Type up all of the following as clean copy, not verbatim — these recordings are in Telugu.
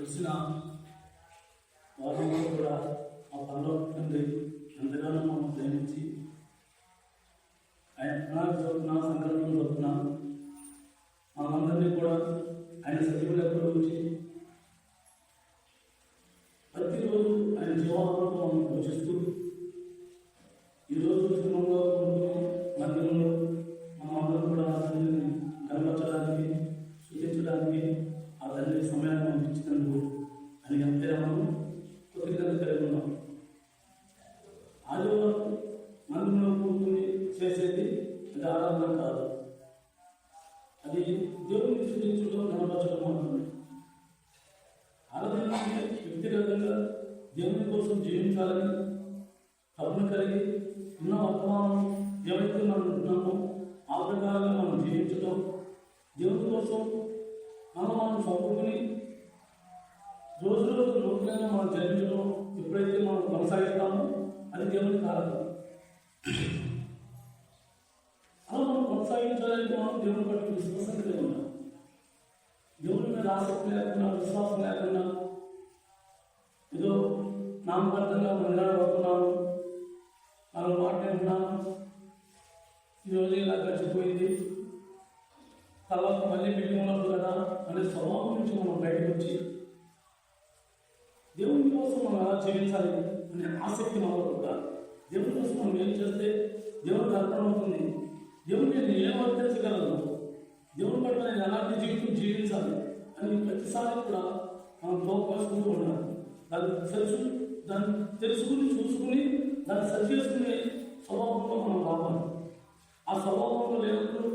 వచ్చిన వారంలో కూడా ఆ పనిలో తండ్రి ఎంతగానో మమ్మల్ని ప్రేమించి ఆయన ప్రణాళిక చదువుతున్నా సంకల్పం చదువుతున్నా మనందరినీ కూడా ఆయన సజీవులు ఎక్కడో వచ్చి ప్రతిరోజు ఆయన జీవాలతో మనం పోషిస్తూ ఈరోజు కుటుంబంలో మందిరంలో మనందరం కూడా ఆ తండ్రిని కనపరచడానికి సూచించడానికి ఆ తండ్రి సమయాన్ని పంపించినందుకు అని ఎంతైనా మనం కృతజ్ఞత కలిగి ఉన్నాం. ఆదివారం మందిరంలో కూర్చుని చేసేది అది ఆరాధన కాదు, అది దేవుని సూచించడం కనపరచడం మాత్రమే. ఆరాధన వ్యక్తిగతంగా దేవుని కోసం జీవించాలని తపన కలిగి ఉన్న వర్తమానం ఏవైతే మనం ఉంటున్నామో ఆ ప్రకారంగా మనం జీవించడం, దేవుని కోసం మనం చదువుకుని రోజు నూతనంగా మనం జన్మించడం ఎప్పుడైతే మనం కొనసాగిస్తామో అది దేవుని కారణం. అలా మనం కొనసాగించాలంటే మనం దేవుని పట్ల విశ్వాసం కలిగి ఉన్నాం. దేవుని మీద ఆసక్తి లేకుండా విశ్వాసం లేకుండా ఏదో నామకార్థంగా మందిరాడుతున్నాను, నాలుగు మాటలు వింటున్నాను, ఈరోజు ఇలా గడిచిపోయింది, తర్వాత మళ్ళీ బిల్డింగ్ ఉన్నప్పుడు కదా అనే స్వభావం నుంచి మనం బయటకు వచ్చి దేవుని కోసం మనం ఎలా జీవించాలి అనే ఆసక్తి మనలో ఉండాలి. దేవుని కోసం మనం ఏం చేస్తే దేవునికి అర్పణ అవుతుంది, దేవుని నేను ఏం వర్తించగలను, దేవుని పట్ల నేను ఎలాంటి జీవితం జీవించాలి అని ప్రతిసారి కూడా మనం తోపేసుకుంటూ ఉండాలి. దాన్ని తెలుసుకుని చూసుకుని దాన్ని సరి చేసుకునే స్వభావంలో మనం రావాలి. ఆ స్వభావంలో లేనప్పుడు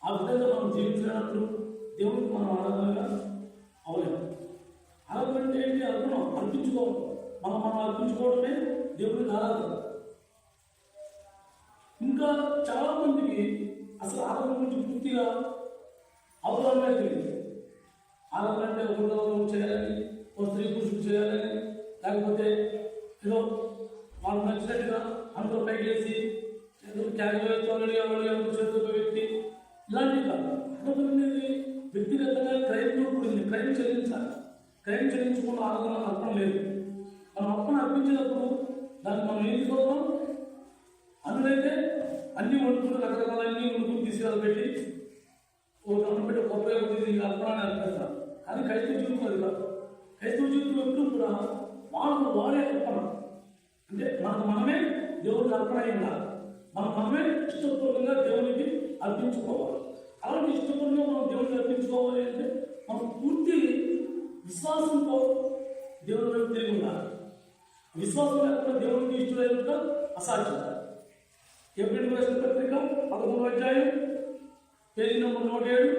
ఆ విధంగా మనం జీవించినప్పుడు దేవునికి మనం ఆరాధనగా అవలేము. ఆరాధన ఏంటి? అర్పణం, అర్పించుకోవడం. మనం అర్పించుకోవడమే దేవునికి ఆరాధన. ఇంకా చాలా మందికి అసలు ఆరాధన గురించి పూర్తిగా అవగాహన తెలియదు. ఆరాధన అంటే ఒకరితో చేయాలని, ఓ స్త్రీ పురుషుడు చేయాలని, లేకపోతే ఏదో వాళ్ళకి నచ్చినట్టుగా అందరూ పైకి వేసి క్యారీ చేతులతో వ్యక్తి ఇలాంటివి కాదు. ఆరాధన అనేది వ్యక్తిగతంగా క్రైమ్లో కూడింది. క్రైమ్ చెల్లించాలి. క్రైమ్ చెల్లించకుండా ఆరాధన అర్థం లేదు. మనం అర్పణ అర్పించినప్పుడు దాన్ని మనం ఏం తీసుకోవడం, అందులోనే అన్ని వండుకుని రకరకాల అన్ని వండుకుని తీసుకెళ్ళి పెట్టి ఒక అన్నం పెట్టి ఒక ఉపయోగపడి అర్పణాన్ని అర్పిస్తారు. కానీ క్రైస్తవ జీవితం అది కాదు. క్రైస్తవ జీవితం ఎప్పుడు కూడా వాళ్ళకు వాడే అర్పణ అంటే మనమే దేవుడికి అర్పణ అయి ఉండాలి. మనమే ఇష్టపూర్వకంగా దేవునికి అర్పించుకోవాలి. అలాంటి ఇష్టపూర్వకంగా మనం దేవునికి అర్పించుకోవాలి అంటే మనం పూర్తి విశ్వాసంతో దేవుని వైపు తిరిగి ఉండాలి. విశ్వాసం లేకుండా దేవునికి ఇష్టం అసాధ్యం. ఏప్రిల్ రాసిన పత్రిక 11వ అధ్యాయం పేజీ నంబర్ 107.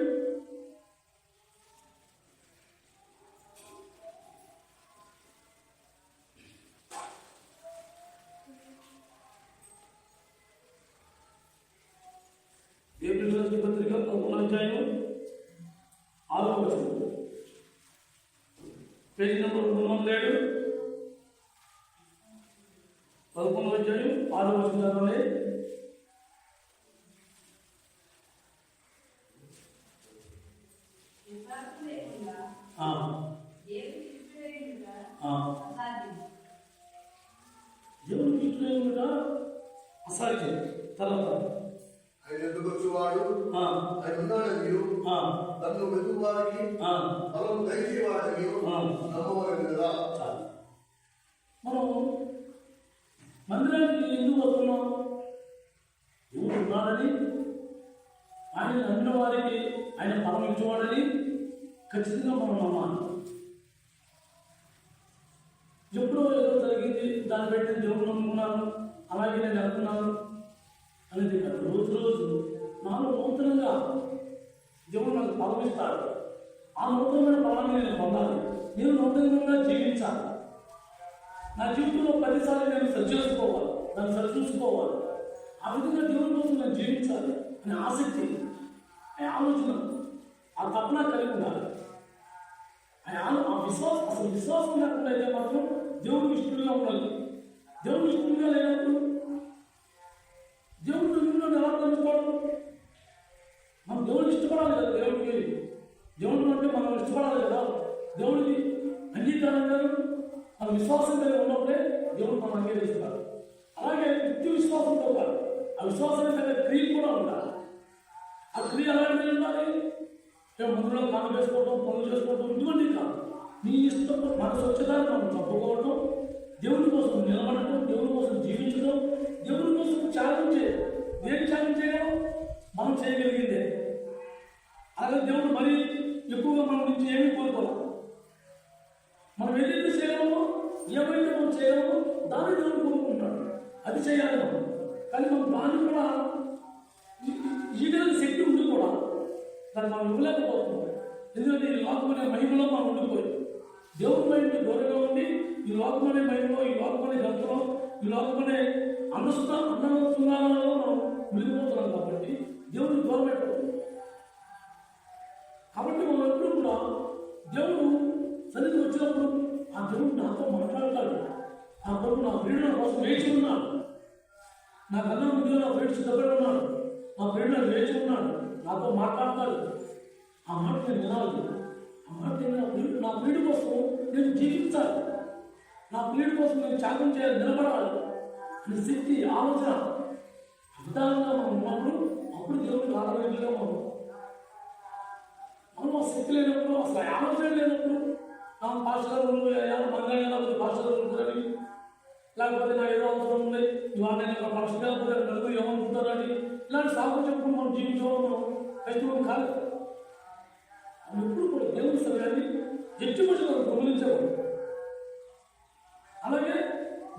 ఏప్రిల్ రాసిన పత్రిక 11వ అధ్యాయం 6వ వచనం పేజీ నంబర్ 207 11వ అధ్యాయం 6వ వచనంలోనే దేవునికి ఇష్టమైనగా అసాధ్యం. తర్వాత ఆయన ఎదుగువాడు ఆయన ఉన్నాడని నన్ను వెతుకువారికి బలం దయచేవాడని నమ్మవలేదు కదా. మనం మందిరానికి ఎందుకు వస్తున్నాం? దేవుడు ఉన్నాడని, ఆయన నమ్మిన వారికి ఆయన బలం ఇచ్చేవాడని ఖచ్చితంగా మనం నమ్మాలి. ఎప్పుడో ఏదో జరిగింది దాన్ని బట్టి దేవుడు నమ్ముకున్నాను, అలాగే నేను అనుకున్నాను అనేది కాదు. రోజు నాలో నూతనంగా దేవుడు నాకు బలం ఇస్తాడు. ఆ నూతనమైన బలాన్ని నేను పొందాలి. నేను నూతనంగా జీవించాలి. నా జీవితంలో 10 సార్లు నేను సరి చేసుకోవాలి, దాన్ని సరి చూసుకోవాలి. ఆ విధంగా దేవుని కోసం నేను జీవించాలి అనే ఆసక్తి, ఆ ఆలోచన, ఆ తపన కలిగి ఉండాలి. ఆ విశ్వాసం, అసలు విశ్వాసం లేకుండా అయితే మాత్రం దేవుడికి ఇష్టంగా ఉండాలి. దేవుడికి ఇష్టంగా లేనప్పుడు దేవుడు నిన్ను ఎలా తెలుసుకోవడం? మనం దేవుడిని ఇష్టపడాలి కదా. దేవుడికి దేవుడు అంటే మనం ఇష్టపడాలి కదా. దేవుడికి అంటారు? మన విశ్వాసం కలిగి ఉన్నప్పుడే దేవుడు మనం అంగీకరిస్తారు. అలాగే నిత్య విశ్వాసంతో కాదు, ఆ విశ్వాసానికి తగ్గ క్రియ కూడా ఉండాలి. ఆ క్రియ అలాంటివి ఉండాలి. ముందులో కాలు వేసుకోవడం, పనులు చేసుకోవడం ఇటువంటి కాదు. నీ ఇష్టం మనసు వచ్చేదాన్ని మనం చంపుకోవడం, దేవుని కోసం నిలబడటం, దేవుని కోసం జీవించడం, దేవుని కోసం త్యాగం చేయడం. ఏం త్యాగం చేయడం? మనం చేయగలిగిందే. అలాగే దేవుడు మరీ ఎక్కువగా మన నుంచి ఏమీ కోరుకోవాలి. మనం ఏదైతే చేయగలమో, ఏమైతే మనం చేయగలమో దాన్ని దేవుడు కోరుకుంటాడు. అది చేయాలి మనం. కానీ మనం దాన్ని కూడా ఈగల శక్తి ఉండి కూడా దాన్ని మనం ఇవ్వలేకపోతున్నాం. ఎందుకంటే ఈ లోకమనే మహిమలో మనం ఉండిపోయి దేవుడి మహిమకి దూరంగా ఉండి ఈ లోకమనే మహిమలో, ఈ లోకమనే గంటలో, ఈ లోకమనే అన్నవస్తున్నాలలో మనం మిగిలిపోతున్నాం. కాబట్టి దేవుడికి దూరం అయిపోతుంది. కాబట్టి మనం ఎప్పుడు కూడా దేవుడు సన్నిధి వచ్చినప్పుడు ఆ దేవుడు నాతో మాట్లాడతాడు. ఆ ప్రభు నా ప్రియుడు నా కోసం వేచి ఉన్నాడు, నా కన్నా ముందుగా నా ఫ్రెండ్ సిద్ధపడి ఉన్నాడు, నా ఫ్రెండ్ నాకు వేచి ఉన్నాడు, నాతో మాట్లాడతాడు. ఆ మాట నేను వినాలి. ఆ మాట నా ప్రియుడి కోసం నేను జీవించాలి, నా ప్రియుడి కోసం నేను త్యాగం చేయాలి, నిలబడాలి అనే శక్తి, ఆలోచన విధానంగా మనం ఉన్నప్పుడు అప్పుడు దేవుడికి ఆరోగ్యంగా మనం ఆ శక్తి లేనప్పుడు, అసలు ఆలోచన లేనప్పుడు పాస్టర్ మంగళ పాస్టర్ ఉంటారని, లేకపోతే నా ఏదో అవసరం ఉంది ఇవాళ నేను ఒక పక్షి కాకపోతే నలుగురు ఏమనుకుంటారని ఇలాంటి సాగు చెప్పుకుని మనం జీవించడం మనం కష్టం కాదు. ఎప్పుడు కూడా దేవుని సమయాన్ని ఎట్టుబడి గమనించేవాడు. అలాగే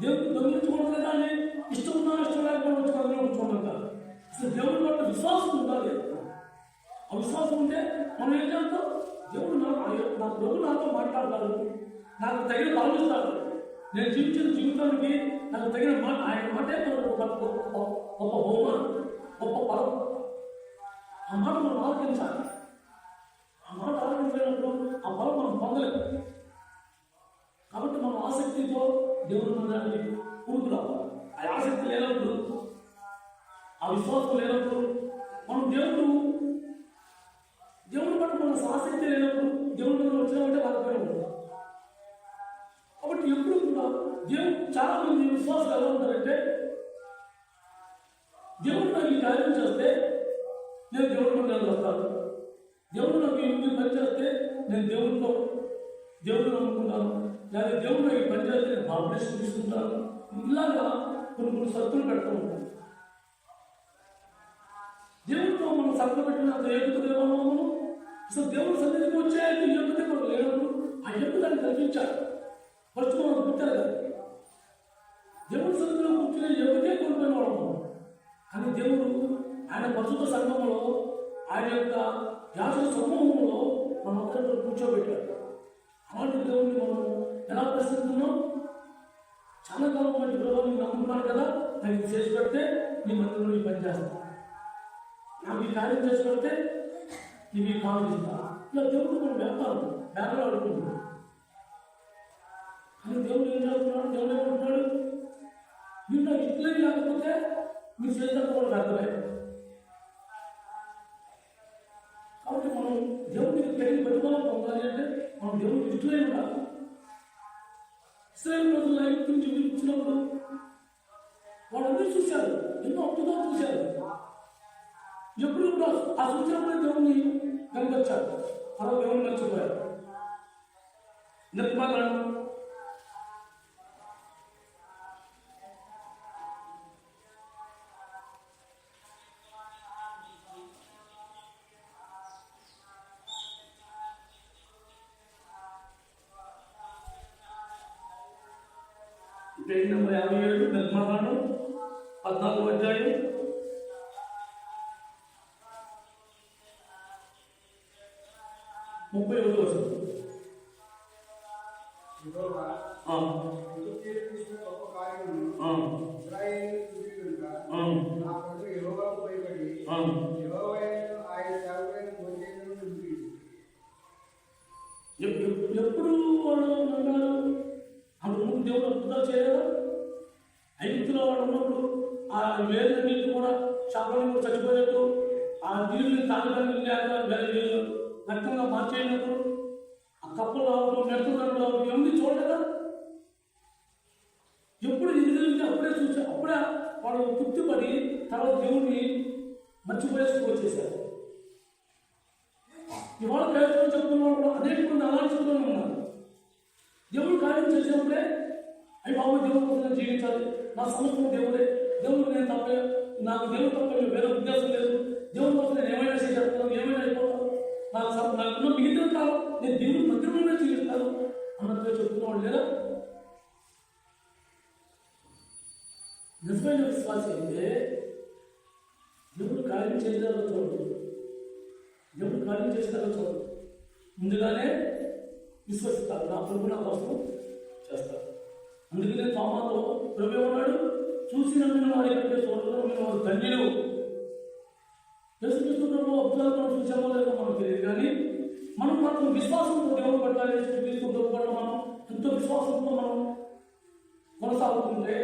దేవుడు గమనించుకోవడం లేదా అని ఇష్టం ఉన్నా ఇష్టం లేకపోవడం వచ్చి కథలో చూడడం కాదు. అసలు దేవుడి పట్ల విశ్వాసం ఉండాలి. ఆ విశ్వాసం ఉంటే మనం ఏం చేస్తాం? దేవుడు నా ప్రభు నాతో మాట్లాడతాడు, నాకు తగిన భావిస్తాడు. నేను జీవించిన జీవితానికి నాకు తగిన మాట, ఆయన మాటే గొప్ప బహుమానం, గొప్ప పరం. ఆ మాట మనం ఆలోచించాలి. ఆ మాట ఆలోచించినప్పుడు ఆ పరం మనం పొందలేము. కాబట్టి మనం ఆసక్తితో దేవుడు మనకి పురుగు రావాలి. ఆ ఆసక్తి లేనప్పుడు, ఆ విశ్వాసం లేనప్పుడు మనం దేవుడి పట్ల మన ఆసక్తి లేనప్పుడు దేవుడి మీద వచ్చినామంటే రాకపోయినా ఉంటుంది. కాబట్టి ఎప్పుడు కూడా దేవుడు చాలా మంది విశ్వాసాలు ఎలా ఉంటారంటే, దేవుడు నాకు ఈ కార్యం చేస్తే నేను దేవుడి మందిరాలు వస్తాను, దేవుడు నాకు ఈ పని చేస్తే నేను దేవుడిని నమ్ముకుంటాను, లేదా దేవుడు నాకు ఈ పని చేస్తే నేను బాప్టిజం తీసుకుంటాను. ఇలాగా కొన్ని సత్తులు పెడుతూ ఉంటాను. దేవుడితో మనం సత్తులు పెట్టినంత ఏకుతుందేమో మనం అసలు దేవుడు సన్నిధికి వచ్చే ఎప్పుడే మనం లేనప్పుడు ఆ ఎప్పుదాన్ని కల్పించాడు. ఫస్ట్ మనం పుట్టారు కదా, దేవుడు సన్నిధిలో కూర్చునే ఎప్పుడే కోల్పోయిన వాళ్ళము. కానీ దేవుడు ఆయన పరిశుద్ధ సంఘంలో, ఆయన యొక్క యాజక సమూహంలో మనందరితో కూర్చోబెట్టాడు. అలాంటి దేవుడిని మనం ఎలా ప్రశ్నిస్తున్నాం? చాలా కాలం బట్టి ప్రభుత్వం నమ్ముకున్నాను కదా, నాకు ఇది చేసి పెడితే నీ మందిరంలో ఈ పని చేస్తాను, నాకు ఈ కార్యం చేసి పెడితే నీకు కావాల్సిందా? ఇలా దేవుడు మనం వ్యాపారం బేరలో అడుగుతున్నాడు. కానీ దేవుడు ఏం చేస్తున్నాడు? దేవుడు ఏమంటున్నాడు? మీరు నాకు ఇట్లని లేకపోతే మీరు చేసినట్టు కూడా వ్యర్థమే. కాబట్టి మనం దేవుడికి పెరిగి పెట్టుకోవాలి పొందాలి అంటే మనం దేవుడికి ఇష్టమై ఉండాలి. ఇస్రాయేల్ రోజుల్లో ఐగుప్తు నుంచి విడిపించినప్పుడు వాళ్ళందరూ చూశారు, ఎన్నో అద్భుతాలు చూశారు. ఎప్పుడు ఆ సూచనపై దేవుడిని కనిపించారు, మరో దేవుడిని మర్చిపోయారు. నిర్మాణం పేజీ నెంబర్ 57, నిర్మాణం 14వ అధ్యాయం 31వ వచనం. ఎప్పుడు వాళ్ళు అన్నారు? అంతకుముందు దేవుడు అద్భుతాలు చేయలేదా? ఐగుప్తులో వాడు ఉన్నప్పుడు ఆ వేరునీళ్ళు కూడా చేపలను కూడా చచ్చిపోయినట్టు, ఆ నీళ్ళని తాగడానికి రక్తంగా మార్చేయనప్పుడు, ఆ కప్పులు రావడం, మెడతలు రావడం ఇవన్నీ చూడలేదా? ఎప్పుడు ఇది జరిగితే అప్పుడే చూసా, అప్పుడే వాళ్ళు తృప్తిపడి తర్వాత దేవుడిని మర్చిపోయేసి వచ్చేసారు. ఇవాళ క్రైస్తవులు చెప్తున్న వాళ్ళు కూడా అనేక మంది అలాంటి చెప్తూనే ఉన్నారు. దేవుడు కార్యం చేసేప్పుడే అవి బాబు దేవుడి కోసం జీవించాలి, నా సమస్తం దేవుడే, దేవుడు నేను తప్ప, నాకు దేవుడు తప్ప వేరే ఉద్దేశం లేదు, దేవుడి కోసం నేను ఏమైనా చేసేస్తాను, ఏమైనా అయిపోతాను, నాకున్న మిగతా కాలం నేను దేవుడి మందిరంలోనే జీవిస్తాను అన్నట్టుగా చెప్తున్న వాళ్ళు లేదా? నిజమైన విశ్వాసం అయితే దేవుడు కార్యం చేసేదాకా చూడదు, దేవుడు కార్యం చేసేదాకా చూడదు, ముందుగానే విశ్వసిస్తారు, నా ప్రభు నా కోసం చేస్తారు. అందుకనే తోమాతో ప్రభు ఉన్నాడు, చూసి నమ్మిన వారి కంటే చూడడం నమ్మిన వారు ధన్యులు. యేసుక్రీస్తు ప్రభు అద్భుతాలు మనం చూసామో లేదో మనకు తెలియదు, కానీ మనం మాత్రం విశ్వాసంతో దేవుడు పట్టాలి. యేసుక్రీస్తు ప్రభు పట్ల మనం ఎంతో విశ్వాసంతో మనం కొనసాగుతుంటే,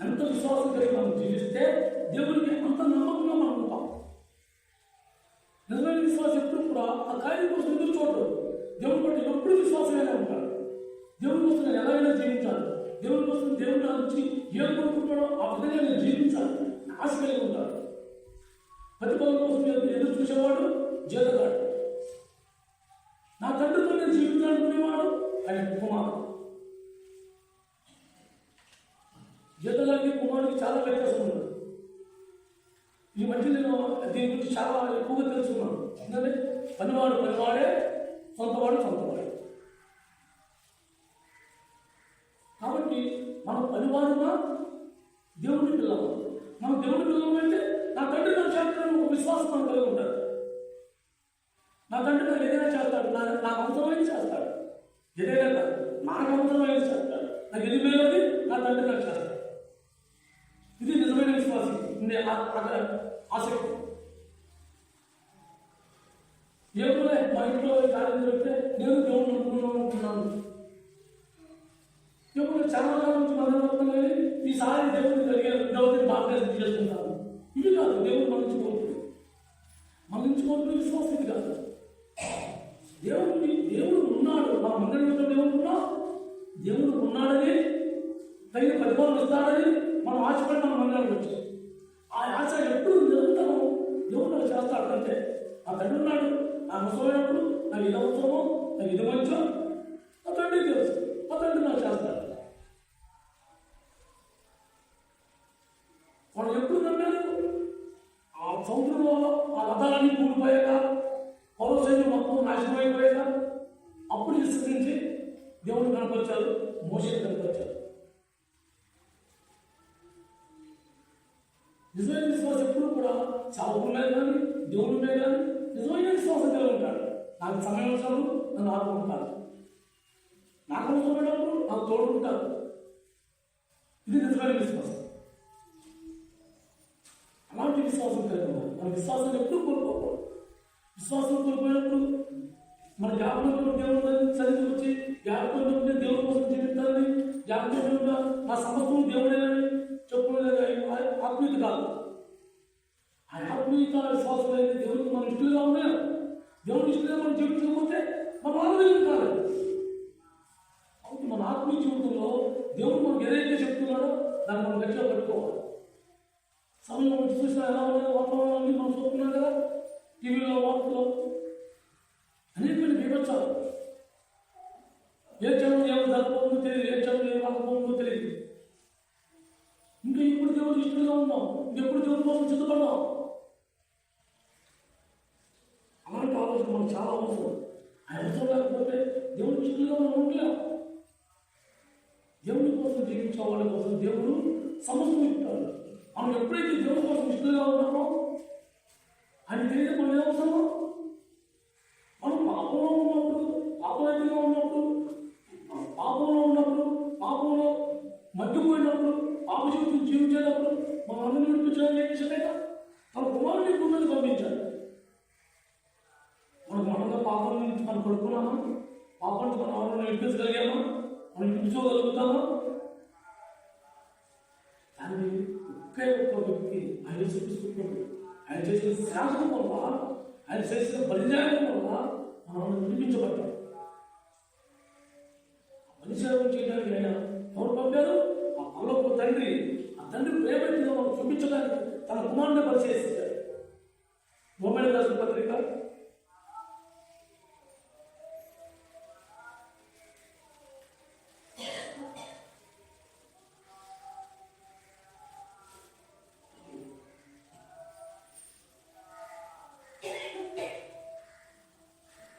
ఎంత విశ్వాసం కలిగి మనం జీవిస్తే దేవుడికి అంత నమ్మకంగా మనం ఉంటాం. నిజమైన విశ్వాసం ఎప్పుడు కూడా ఆ కార్యం కోసం ఎదురు చూడదు, దేవుడి పట్ల ఎప్పుడు విశ్వాసంగానే ఉంటాడు. దేవుడి కోసం నేను ఎలాగైనా జీవించాలి, దేవుడి కోసం దేవుడు నా నుంచి ఏం కోరుకుంటాడో ఆ విధంగా నేను జీవించాలి ఆశ కలిగి ఉంటాడు. ప్రతిఫలం కోసం ఎదురు చూసేవాడు జీతగాడు. నా తండ్రితో నేను జీవించాలనుకునేవాడు ఆయన కుమారుడు. జీతగాడికి కుమారుడికి చాలా వ్యత్యాసం ఉంది. ఈ మధ్య నేను దీని గురించి చాలా ఎక్కువగా తెలుసుకున్నాను. ఎందుకంటే పనివాడు పనివాడే, సొంతవాడు సొంతవాడే. కాబట్టి మనం పనివాడుగా దేవుడిని పిల్లలు, మనం దేవుడి పిల్లలు అంటే నా తండ్రి నాకు చేస్తాడని ఒక విశ్వాసం మనం కలిగి ఉంటాడు. నా తండ్రి నాకు ఏదైనా చేస్తాడు, నాకు అవసరమైంది చేస్తాడు, ఏదైనా కాదు నాకు అవసరమైంది చేస్తాడు, నాకు ఎది మేలది నా తండ్రి నాకు చేస్తాడు. ఇది నిజమైన విశ్వాసం, ఆసక్తి. ఏమోలే మా ఇంట్లో కార్యం జరిగితే నేను దేవుడిని అనుకున్నాను, ఎప్పుడు చాలా కాలం నుంచి మొదలుపెడతాం, కానీ ఈసారి దేవుడిని కలిగే దేవుడిని బాప్టిజం చేసుకుంటాను. ఇది కాదు దేవుడు మన నుంచి కోరుకునే విశ్వాసం. ఇది కాదు. దేవుడు ఉన్నాడు, మన మందిరంలో దేవుడు ఉన్నాడని, తగిన ప్రతిఫలం ఇస్తాడని మనం ఆశపడి మన మందిరానికి వచ్చాం. ఆ ఆశ ఎప్పుడు నిరంతరం దేవుడు నాకు చేస్తాడు. అంటే ఆ తండ్రి ఉన్నాడు, నాకు అవసరమైనప్పుడు నాకు ఇది అవసరమో, నాకు ఇది మంచో ఆ తండ్రికి తెలుసు, ఆ తండ్రి నాకు చేస్తాడు. వాళ్ళు ఎప్పుడు నమ్మారు? ఆ సముద్రంలో ఆ రథాలన్నీ కూలిపోయాక, పౌర సైన్యం మొత్తం నాశనం అయిపోయాక అప్పుడు విశ్వసించి దేవుడు కనపరిచారు, మోషేని కనపరిచారు. నిజమైన విశ్వాసం ఎప్పుడు కూడా సావుకుల మీద కానీ దేవుడి మీద కానీ నిజమైన విశ్వాసం కలిగి ఉంటాడు. నాకు సమయం వచ్చినప్పుడు నన్ను ఆడుకుంటాను, నాకు అవసరమైనప్పుడు నాకు తోడుకుంటారు. ఇది నిజమైన విశ్వాసం. అలాంటి విశ్వాసం కలిగి ఉండాలి. మన విశ్వాసాన్ని ఎప్పుడు కోల్పోకూడదు. విశ్వాసం కోల్పోయినప్పుడు మన జ్ఞాపకంలో దేవుడు సరిగ్గా వచ్చి జ్ఞాపకంలో దేవుడి కోసం జీవితాలని, జ్ఞాపకంలో నా సమస్తం దేవుడేనని చెప్పుకునేది ఆత్మీయత కాదు. ఆ ఆత్మీయత విశ్వాసం అయితే దేవుడికి మనం ఇష్టంగా ఉన్నాం. దేవుడి ఇష్టంగా మనం జీవించకపోతే మన ఆత్మీయం కాదు. కాబట్టి మన ఆత్మీయ జీవితంలో దేవుడు మనకు ఏదైతే చెప్తున్నాడో దాన్ని మనం గట్టిగా పట్టుకోవాలి. సమయం వచ్చి చూసినా ఎలా ఉన్నాయో వాతావరణాన్ని మనం చూస్తున్నాం కదా, టీవీలో వార్తలో అనేకమైన వివచ్చాలు. ఏ చదువు ఏమో జరగకపోతుందో తెలియదు, ఏ చదువు ఏం రాకపోతుందో తెలియదు. ఇంకా ఇప్పుడు దేవుడు ఇష్టంగా ఉన్నాం, ఇంకెప్పుడు దేవుడి కోసం సిద్ధపడ్డాం. అలాంటి ఆలోచన మనకు చాలా అవసరం. ఆ అవసరం లేకపోతే దేవుడు ఇష్టంగా మనం ఉండలేం. దేవుడి కోసం జీవించే వాళ్ళ కోసం దేవుడు సమస్తం ఇస్తాడు. మనం ఎప్పుడైతే దేవుడి కోసం ఇష్టంగా ఉన్నామో ఆయన తెలియదు మనం ఏమవసరమో. మనం పాపంలో ఉన్నప్పుడు, పాపరహితంగా ఉన్నప్పుడు, పాపంలో మగ్గిపోయినప్పుడు, పాప జీవితం జీవించేటప్పుడు మనం అందరినీ వినిపించాలని ఏం చేశాక తన కుమారుని భూమిని పంపించాడు. మనలో పాపం నుంచి మనం పడుకున్నామా? పాపం నుంచి మనం ఎవరైనా వినిపించగలిగామా? మనం వినిపించుకోగలుగుతామా? దాన్ని ఒకే ఒక్క వ్యక్తి ఆయన చూపిస్తున్నాడు. ఆయన చేసిన శాసనం వల్ల, ఆయన చేసిన బలిదానం వల్ల మనం వినిపించబడ్డాం. పరిచయం చేయడానికి ఆయన ఎవరు పంపారు? ఆ పరలోక తండ్రి. ఆ తండ్రి ప్రేమ ఏంటో మనం చూపించడానికి తన కుమారుని పరిచయిస్తారు. రోమేయులకు రాసిన పత్రిక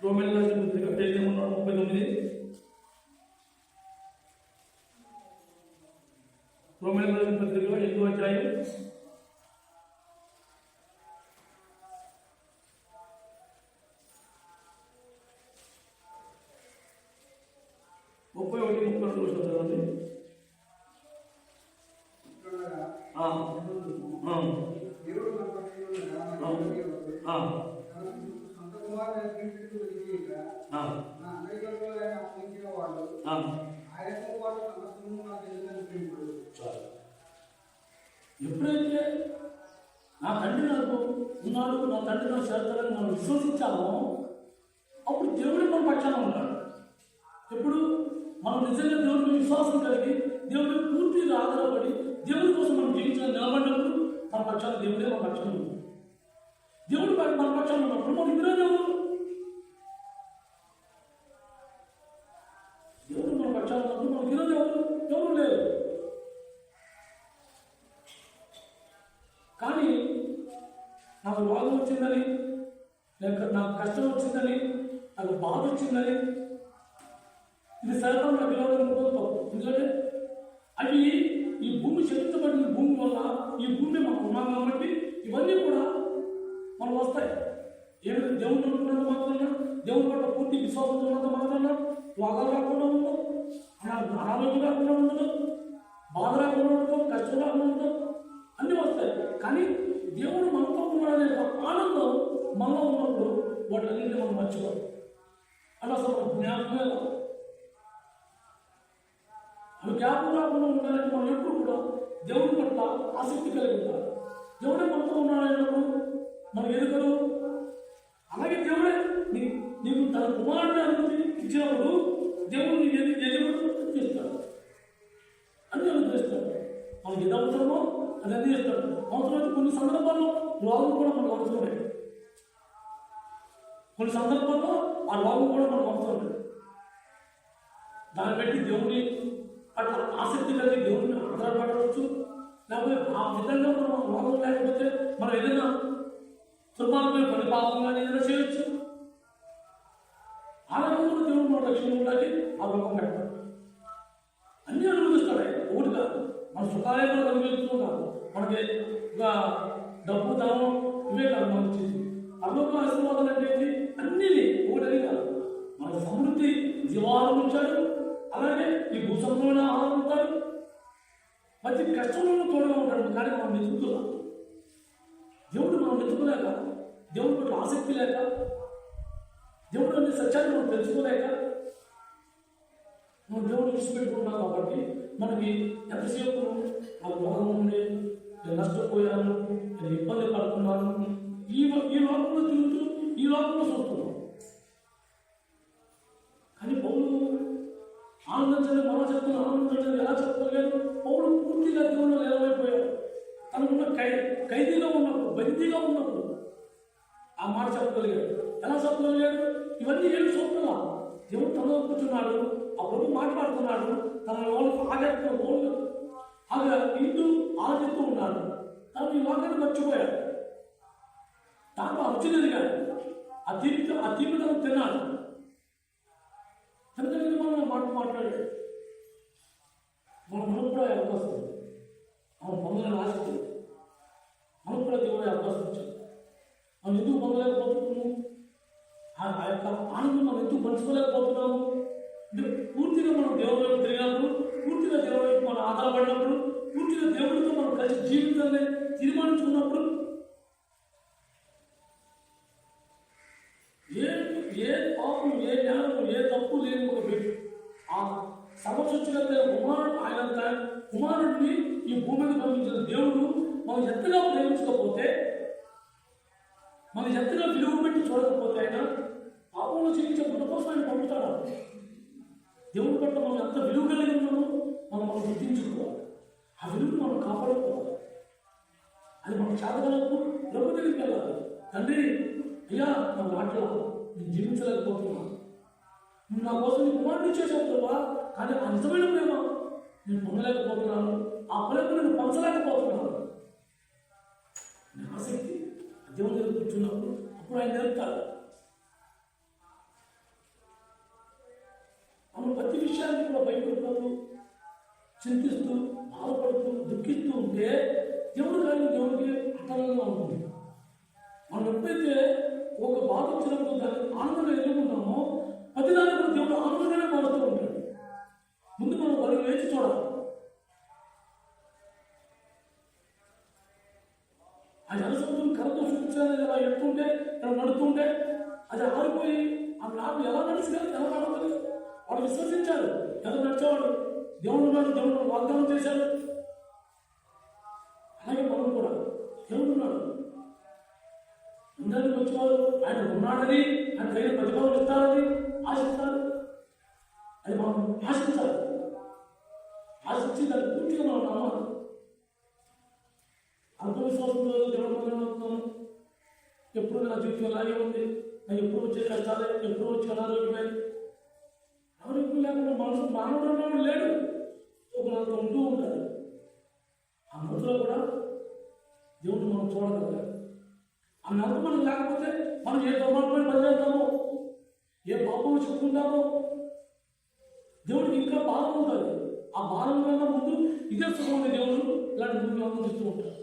రోమేయులకు రాసిన పత్రిక పేజీ నెంబర్ 39. రోమేయులకు రాసిన పత్రిక 8వ అధ్యాయం 31-32 చదవండి. దేవుడు మన పక్షంలో సొంత కుమారుని అర్పించుటకు వెలిగియక నా అందరిలో ఆయన అప్పగించిన వాడు ఆయనతో పాటు సమస్తము నాకు ఎందుకనిపించుడు. ఎప్పుడైతే నా తండ్రి నాకు ఉన్నాడు, నా తండ్రి నాకు చేస్తాడని మనం విశ్వసించామో అప్పుడు దేవుడే మన పక్షాన ఉన్నాడు. ఎప్పుడు మనం నిజంగా దేవుడికి విశ్వాసం కలిగి దేవుడిని పూర్తిగా ఆధారపడి దేవుడి కోసం మనం జీవించిన నిలబడినప్పుడు మన పక్షాన దేవుడే మన పక్షాన ఉన్నాడు. దేవుడు మన పక్షాన ఉన్నప్పుడు మనకి విరోధం ఎవరు? దేవుడు మన పక్షాన ఉన్నప్పుడు మనకి విరోధం ఎవరు లేరు. కానీ నాకు రోగం వచ్చిందని, లేక నాకు కష్టం వచ్చిందని, నాకు బాధ వచ్చిందని ఇది సైతం నాకు విరోధం తప్పు. ఎందుకంటే అవి ఈ భూమి శక్తిపడిన భూమి వల్ల ఈ భూమి మనం ఉన్నాం కాబట్టి ఇవన్నీ కూడా మనం వస్తాయి. ఏమి దేవుడు ఉన్నంత మాత్రాన, దేవుడి పట్ల పూర్తి విశ్వాసం ఉన్నంత మాత్రాన రోగాలు రాకుండా ఉండదు, అనారోగ్యం రాకుండా ఉండదు, బాధ రాకుండా ఉండదు, కష్టం రాకుండా ఉండదు, అన్నీ వస్తాయి. కానీ దేవుడు మనతో ఉన్నాడనే ఆనందం మనలో ఉన్నప్పుడు వాటిలన్నింటినీ మనం మర్చిపోవాలి. అలా అసలు మన జ్ఞాపకమే కాదు. అవి జ్ఞాపకం రాకుండా ఉండాలంటే మనం ఎప్పుడు కూడా దేవుడి పట్ల ఆసక్తి కలిగి ఉండాలి. దేవుడే మనతో ఉన్నాడన్నప్పుడు మనం ఎదుగురు. అలాగే దేవుడే నీకు తన కుమారుడిని అనుమతి ఇచ్చినప్పుడు దేవుడు నీకు ఎదుగుడు చేస్తాడు, అన్ని అనుగ్రహిస్తాడు. మనకి ఏది అవసరమో అది అన్ని చేస్తాడు. అవసరమైతే కొన్ని సందర్భాల్లో రోగం కూడా మనకు అవసరమే. కొన్ని సందర్భాల్లో ఆ రోగం కూడా మనకు అవసరమే. దాన్ని బట్టి దేవుని అట్లా ఆసక్తి కలిగి దేవుడిని ఆధారపడవచ్చు. లేకపోతే ఆ విధంగా మనం రోగం లేకపోతే మనం ఏదైనా దుర్మార్గమైన పని పాపంగా ఏదైనా చేయొచ్చు. ఆ రకంగా దేవుడు మన రక్షణ ఉండాలి. ఆ రోగం పెట్టాలి. అన్నీ అనుభవిస్తాడు. ఒకటి కాదు, మన సుఖాలే మనకు అనుభవిస్తూ కాదు, మనకి ఒక డబ్బు ధనం ఇవే కాదు మనకు చేసి అల్లోక ఆశీర్వాదాలు అంటే అన్నీ ఒకటని కాదు. మనకు సమృద్ధి జీవాహారం ఇచ్చాడు. అలాగే ఈ భూసంలో ఆహారం ఉంటాడు. ప్రతి కష్టంలో తోడుగా ఉంటాడు. కానీ మనం వెతుకుతున్నాం. దేవుడు మనం వెతుకోలేక, దేవుడి పట్ల ఆసక్తి లేక, దేవుడు అనే సత్యాన్ని మనం తెలుసుకోలేక మనం దేవుడు విడిచిపెట్టుకుంటున్నాం. కాబట్టి మనకి ఎంతసేపు నాకు రోగం ఉంది, నేను నష్టపోయాను, నేను ఇబ్బంది పడుతున్నాను, ఈ లోకంలో తిరుగుతూ ఈ లోకంలో చూస్తున్నాం. కానీ పౌలు ఆనందించండి, మనం చెప్తున్న ఆనందించండి ఎలా చెప్పగలిగాడు? పౌలు పూర్తిగా దేవుళ్ళు నిలవైపోయాడు. తనకున్న ఖైదీగా ఉన్నప్పుడు, బందీగా ఉన్నప్పుడు ఆ మాట చెప్పగలిగాడు. ఎలా చెప్పగలిగాడు? ఇవన్నీ ఏమి చూస్తున్నా దేవుడు తనలో కూర్చున్నాడు, ఆ ప్రభు మాట్లాడుతున్నాడు, తన వాళ్ళకు ఆగేస్తున్నాడు, ఇంటూ ఆలోచిస్తూ ఉన్నాడు. తను ఈ వాక్యాన్ని మర్చిపోయాడు. దాంట్లో రుచి తిరిగాడు. ఆ తీపి తను తిన్నాడు. తనకి మనం మాట్లాడాడు. మనకు కూడా అవకాశం ఉంది. మనం పొందాలని ఆశ ఉంది. మనకు కూడా దేవుడే అవకాశం ఇచ్చాడు. మనం ఎందుకు పొందలేకపోతున్నాము? ఆ యొక్క ఆనందం మనం ఎందుకు పంచుకోలేకపోతున్నాము? అంటే పూర్తిగా మనం దేవుడి వైపు తిరిగినప్పుడు, పూర్తిగా దేవుడి వైపు మనం ఆధారపడినప్పుడు, పూర్తిగా దేవుడితో మనం కలిసి జీవితాన్ని తీర్మానించుకున్నప్పుడు ఏ పాపం, ఏ జ్ఞానం, ఏ తప్పు లేని ఒక వ్యక్తి ఆ సర్వసృష్టికర్త కుమారుడిని ఈ భూమికి పంపించిన దేవుడు మనం ఎంతగా ప్రేమించకపోతే, మనం ఎంతగా విలువ పెట్టి చూడకపోతే ఆయన పాపంలో జీవించే మన కోసం ఆయన పంపుతాడు. దేవుడి పట్ల మనం ఎంత విలువ కలిగి ఉన్నామో మనం గుర్తించుకోవాలి. ఆ విలువను మనం కాపాడుకోవాలి. అది మనం చేతగలకు ప్రభు దగ్గరికి వెళ్ళాలి. తండ్రి, అయ్యా, నా మాటల నేను జీవించలేకపోతున్నా, నువ్వు నా కోసం నీ కుమారుడు చేసావు ప్రభా, కానీ ఆ నిజమైన ప్రేమ నేను పొందలేకపోతున్నాను, ఆ ప్రేమ నేను పంచలేకపోతున్నాను. ఆసక్తి దేవుని దగ్గర కూర్చున్నప్పుడు అప్పుడు ఆయన నేర్పుతాడు. మనం ప్రతి విషయాన్ని కూడా భయపడిపోతూ, చింతిస్తూ, బాధపడుతూ, దుఃఖిస్తూ ఉంటే దేవుడికి అటలంగా ఉంటుంది. మనం ఎప్పుడైతే ఒక బాధ వచ్చినప్పుడు దాన్ని ఆనందంగా ఎదుర్కొంటామో ప్రతిదాన్ని కూడా దేవుడు ఆనందంగానే మారుతూ ఉంటాడు. ముందు మనం వారికి వేచి చూడాలి. ఆ జనసముద్రం కరెక్ట్గా చూపించాలి కదా, ఎట్టుంటే ఇలా నడుతుంటే అది ఆరిపోయి ఆ నాడు ఎలా నడిచినా ఎలా నడవలేదు. వాడు విశ్వసించాడు, ఎలా నడిచేవాడు, దేవుడు ఉన్నాడు, దేవుడు వాగ్దానం చేశాడు. అలాగే మనం కూడా దేవుడు ఉన్నాడు, అందరికీ వచ్చేవాడు, ఆయన ఉన్నాడని, ఆయన తగిన ప్రతిభావం ఇస్తారని ఆశిస్తారు. అది మనం ఆశించాలి. ఆశించి దాన్ని పూర్తిగా మనం నమ్మాలి. ఆత్మవిశ్వాసంతో దేవుడు పొందడం, ఎప్పుడు నా జీవితం ఇలాగే ఉంది, నాకు ఎప్పుడు వచ్చే కష్టాలే, ఎప్పుడు వచ్చే అనారోగ్యమే, ఆరోగ్యం లేకుండా మానవుడు లేడు, ఒకరితో ఉంటూ ఉంటాడు. ఆ మృతులో కూడా దేవుడు మనం చూడగలగాలి. ఆ నమ్మకం మనకు లేకపోతే మనం ఏ దుర్మార్గమైన పని చేస్తామో, ఏ పాపము చెప్పుకుంటామో దేవుడికి ఇంకా భారం ఉంటుంది. ఆ భారం కన్నా ముందు ఇదే సుఖమైన దేవుడు ఇలాంటి ముందు అనుమతిస్తూ ఉంటాడు.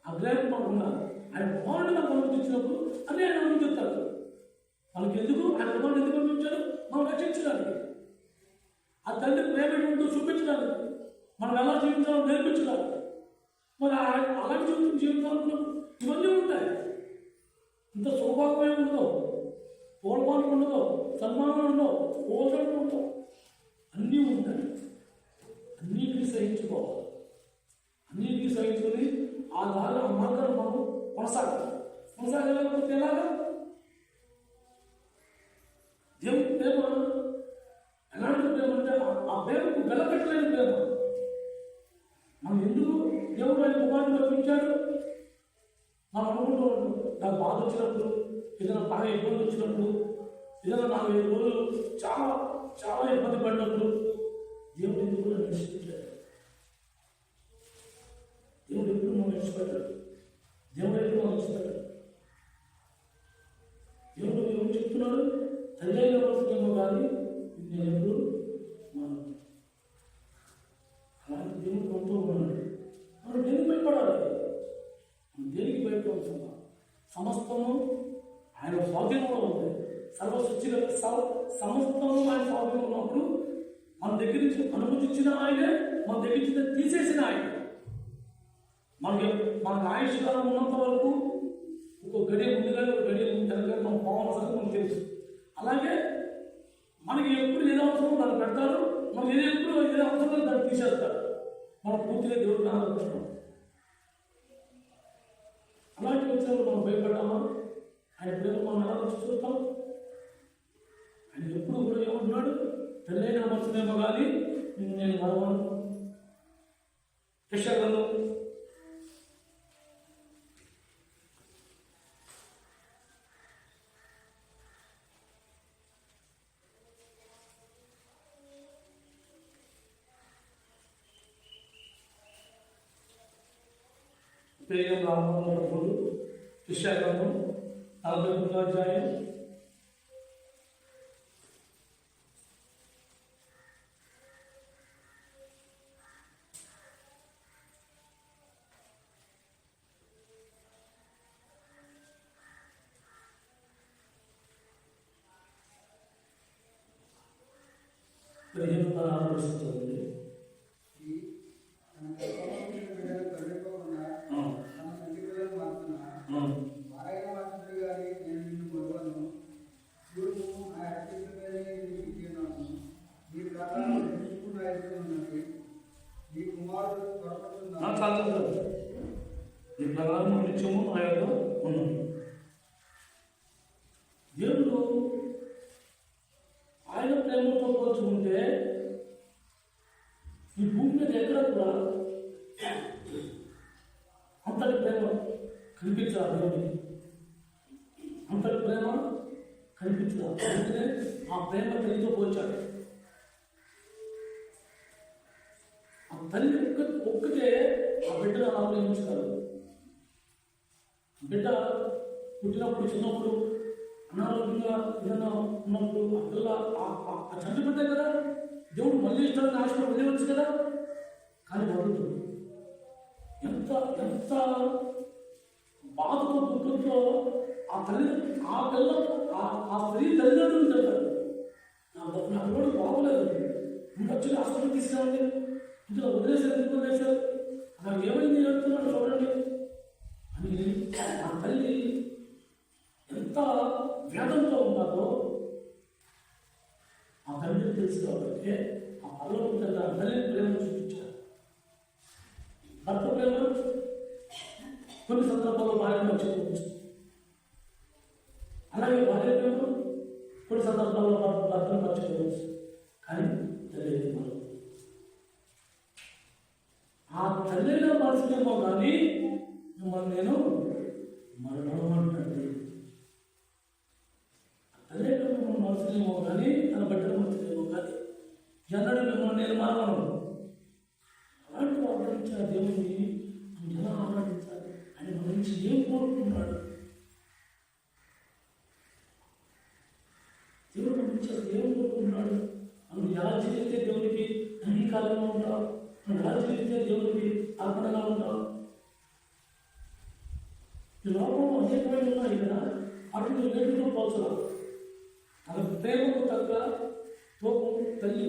ఆ గ్రహం మనకు ఉండాలి. ఆయన కుమారుడు నాకు అనుమతించినప్పుడు అన్నీ ఆయన అనుమతిస్తాడు. మనకి ఎందుకు ఆయన కుమారుడు ఎందుకు అనుమతించాడు? మనం రక్షించడానికి, ఆ తండ్రి ప్రేమ ఏంటో చూపించడానికి, మనం ఎలా జీవించాలో నేర్పించడానికి. మరి అలాంటి జీవితాలు ఇవన్నీ ఉంటాయి. ఇంత సౌభాగ్యం ఉండదు, పూలపాలు ఉండదు, సన్మానాలు ఉండవు, ఓజలు ఉండవు, అన్నీ ఉంటాయి. అన్నిటికీ సహించుకోవాలి. అన్నిటికీ సహించుకొని ఆ దారి ఆ మార్గాన్ని మనం కొనసాగలేకపోతే ఎలాగా? దేవుడి ప్రేమ ఎలాంటి ప్రేమ అంటే ఆ ప్రేమకు వెలకట్టలేని ప్రేమ. మనం ఎందుకు దేవుడు ఆయన కుమారుడు పంపించాడు? మనం అనుకుంటూ ఉంటాం, నాకు బాధ వచ్చినప్పుడు, ఏదైనా బాగా ఇబ్బంది వచ్చినప్పుడు, ఏదైనా 4-5 రోజులు చాలా చాలా ఇబ్బంది పడినప్పుడు దేవుడు ఎందుకు నన్ను విడిచిపెట్టాడు? దేవుడు ఎప్పుడు మనం విడిచిపెట్టాడు. దేవుడు ఎప్పుడు మనం విడిచిపెట్టాడు. దేవుడు ఏమో చెప్తున్నాడు, తల్లి వస్తుందేమో కానీ నేను ఎప్పుడు మనం అలాంటి దేవుడు మనతో ఉన్నాడు. మనం దేనికి భయపడాలి? మనం దేనికి భయపడుతున్నాం? సమస్తము ఆయన స్వాధీనంలో ఉంది. సర్వసృష్టిగత సమస్తము ఆయన స్వాధీనంలో ఉన్నప్పుడు మన దగ్గర నుంచి అనుమతించిన ఆయనే, మన దగ్గర నుంచి తీసేసిన ఆయన. మనకు ఆయుష్ కాలం ఉన్నంత వరకు ఒక గడియ ముందుగా ఒక గడియ ముందుగా మనం పోవాల్సిన మనకు తెలుసు. అలాగే మనకి ఎప్పుడు ఏదో అవసరం దాన్ని పెడతారు, మనకి ఎప్పుడు ఏదో అవసరం దాన్ని తీసేస్తారు. మనం పూర్తిగా దేవుడిని ఆరాధిస్తున్నాం. అలాంటి వచ్చినప్పుడు మనం భయపడ్డామా? ఆయన ప్రేమ మనం ఎలా చూస్తాం? ఆయన ఎప్పుడు కూడా ఏమంటున్నాడు? తల్లైన మనసునేమో కానీ నేను మరవను. యెషయాలో ప్రేమ రామప్పుడు యెషయాలో 43వ అధ్యాయం 15-16 వస్తుంది. ఈ ప్రకారం నిత్యము నా యొక్క ఉన్నది. దేవుడు ఆయన ప్రేమతో పోల్చుకుంటే ఈ భూమి మీద ఎక్కడ కూడా అంతటి ప్రేమ కనిపించాలి దేవుడికి. అంతటి ప్రేమ కనిపించాలి. అందుకనే ఆ ప్రేమ తల్లితో పోల్చాడు. ఆ తల్లి ఒక్కటే ఆ బిడ్డను అలా ప్రేమించుతారు. బిడ్డ పుట్టినప్పుడు చిన్నప్పుడు అనారోగ్యంగా ఏదైనా ఉన్నప్పుడు ఆ పిల్ల ఆ చంటి బిడ్డే కదా, దేవుడు మళ్ళీ ఇష్టాన్ని ఆశలు వదిలేవచ్చు కదా, కానీ వదలదు. ఎంత ఎంత బాధతో దుఃఖంతో ఆ తల్లి ఆ పిల్ల ఆ స్త్రీ తల్లిదండ్రులు చెప్తారు, నా పిల్లడు బాగోలేదు, వచ్చి హాస్పిటల్ తీసుకురావండి, ఇందులో వదిలేశారు, నాకు ఏమైంది చెప్తున్నాడు చూడండి అని ఆ తల్లి ఎంత వేదంతో ఉంటుందో ఆ తల్లిని తెలుసు కాబట్టి ఆ పర్లోకి ఆ తల్లి ప్రేమ చూపించారు. భర్త ప్రేమ కొన్ని సందర్భాల్లో భార్య మర్చిపోవచ్చు, అలాగే భార్య ప్రేమ కొన్ని సందర్భాల్లో భర్తను మర్చిపోవచ్చు, కానీ తల్లి మనం ఆ తల్లిగా మనసుకేమో కానీ మిమ్మల్ని నేను మరణమంటుంది. తల్లిగా మిమ్మల్ని మనసుకేమో కానీ తన బిడ్డల మనసుకేమో కానీ ఎన్నడూ మిమ్మల్ని నేను మరణం. అలాంటి ఆరాధించిన దేవుని మనం ఎలా ఆరాధించాలి, ఆయన మన నుంచి ఏం కోరుకుంటున్నాడు, దేవుడు మన నుంచి అసలు ఏం కోరుకుంటున్నాడు, మనం ఎలా జీవిస్తే దేవునికి అంగీకారంగా ఉంటాం, మనం ఎలా జీవిస్తే దేవునికి అర్పణగా ఉంటాం. ఈ లోకంలో అనేకమైన ఉన్నాయి కదా, అటు నేటితో పోల్చడం తన ప్రేమకు తగ్గ లోకం తల్లి